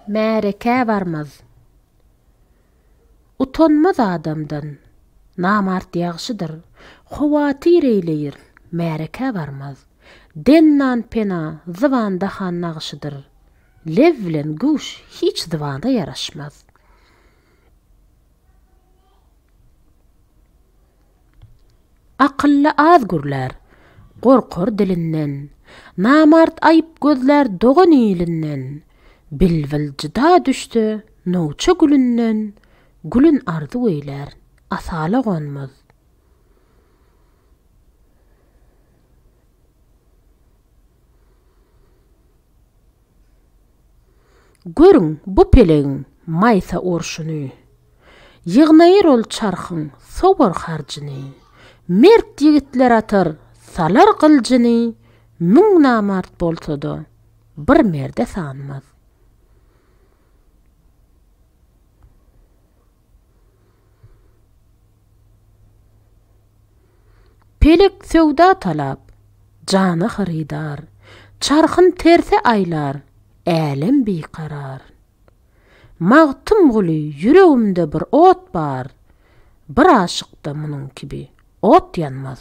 märeke barmaz. Utanmaz adamdan, namart ýagşydyr, howatyr eýleýir, märeke barmaz. Dennan pena zywanda han nagşydyr, lew bilen güş hiç zywanda ýaraşmaz. Akylly az gürler, gorkur dilinden, namart aýyp gözler dogan ýylynden, bilbil jyda düşdi, nowça gülünden, gülün ardy öýler, asala gonmaz. Görüň bu pelegiň maýsa orşuny, ýygnaýyr ol çarhyň sobar harjyny, mert ýigitler atar salar kılcını, müň namart bolsa-da bir merde sanmaz. Pelek sewda talap, jany haridar, çarhyn terse aýlar, älim biqarar. Magtym guly yüregimde bir ot bar, bir aşykda munyň kibi ot yanmaz.